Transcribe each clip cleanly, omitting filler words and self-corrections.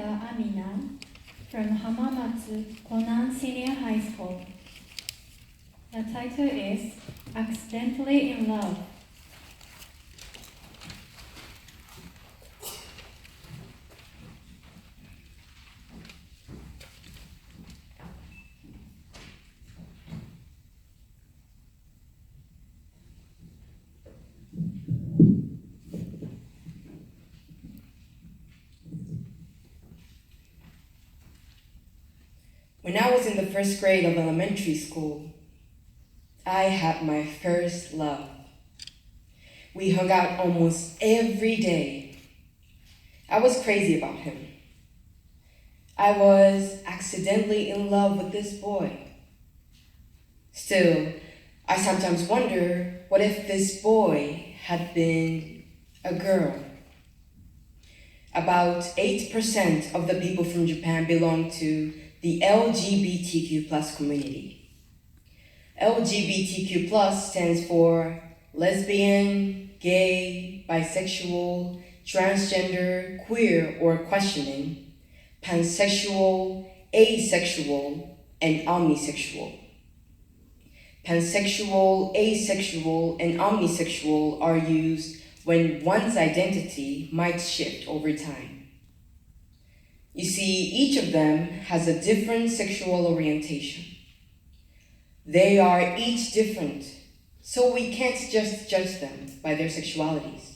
Amina from Hamamatsu Konan Senior High School. The title is Accidentally in Love. When I was in the first grade of elementary school, I had my first love. We hung out almost every day. I was crazy about him. I was accidentally in love with this boy. Still, I sometimes wonder, what if this boy had been a girl? About 8% of the people from Japan belong to the LGBTQ+ community. LGBTQ+ stands for lesbian, gay, bisexual, transgender, queer or questioning, pansexual, asexual, and omnisexual. Pansexual, asexual, and omnisexual are used when one's identity might shift over time. You see, each of them has a different sexual orientation. They are each different, so we can't just judge them by their sexualities.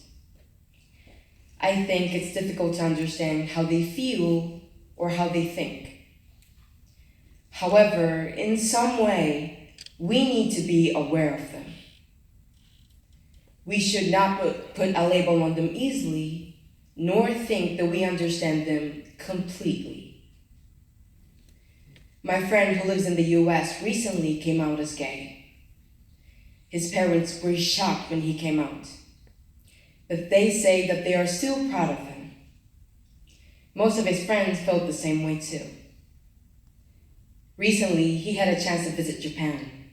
I think it's difficult to understand how they feel or how they think. However, in some way, we need to be aware of them. We should not put a label on them easily, nor think that we understand them completely. My friend who lives in the US recently came out as gay. His parents were shocked when he came out, but they say that they are still proud of him. Most of his friends felt the same way too. Recently, he had a chance to visit Japan.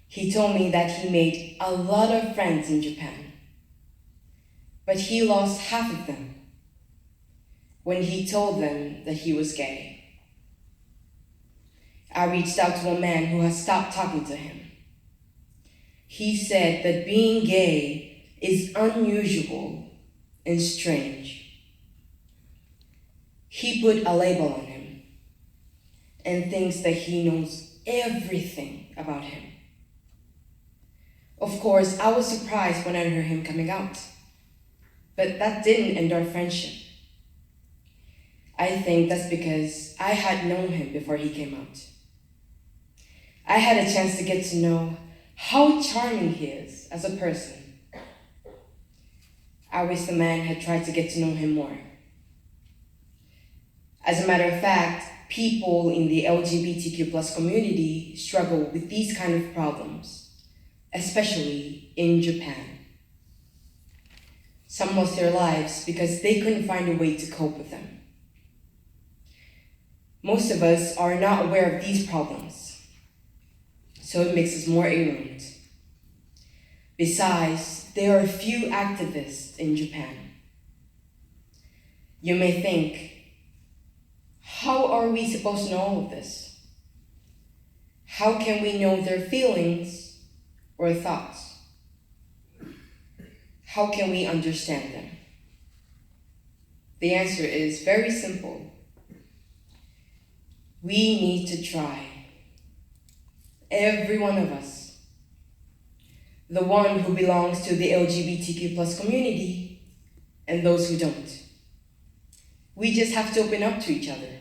He told me that he made a lot of friends in Japan, but he lost half of them when he told them that he was gay. I reached out to a man who had stopped talking to him. He said that being gay is unusual and strange. He put a label on him and thinks that he knows everything about him. Of course, I was surprised when I heard him coming out, but that didn't end our friendship. I think that's because I had known him before he came out. I had a chance to get to know how charming he is as a person. I wish the man had tried to get to know him more. As a matter of fact, people in the LGBTQ+ community struggle with these kind of problems, especially in Japan. Some lost their lives because they couldn't find a way to cope with them. Most of us are not aware of these problems, so it makes us more ignorant. Besides, there are few activists in Japan. You may think, how are we supposed to know all of this? How can we know their feelings or thoughts? How can we understand them? The answer is very simple. We need to try. Every one of us. The one who belongs to the LGBTQ+ community and those who don't. We just have to open up to each other.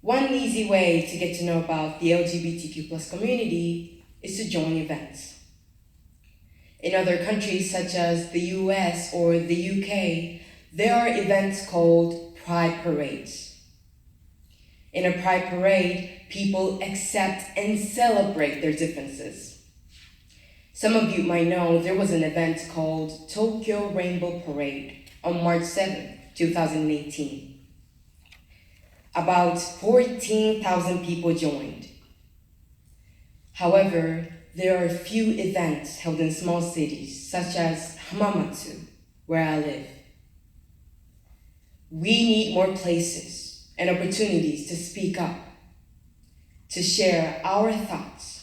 One easy way to get to know about the LGBTQ+ community is to join events. In other countries such as the US or the UK, there are events called Pride Parades. In a Pride Parade, people accept and celebrate their differences. Some of you might know there was an event called Tokyo Rainbow Parade on March 7, 2018. About 14,000 people joined. However, there are few events held in small cities, such as Hamamatsu, where I live. We need more places and opportunities to speak up, to share our thoughts.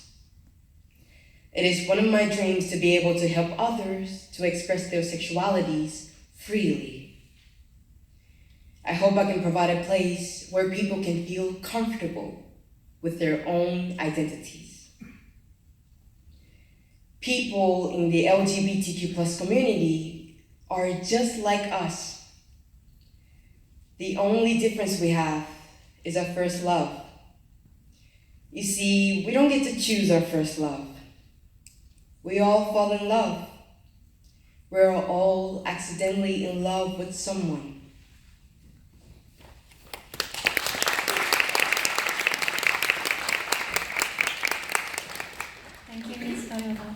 It is one of my dreams to be able to help others to express their sexualities freely. I hope I can provide a place where people can feel comfortable with their own identities. People in the LGBTQ+ community are just like us. The only difference we have is our first love. You see, we don't get to choose our first love. We all fall in love. We're all accidentally in love with someone. Thank you, Ms. Toyoda.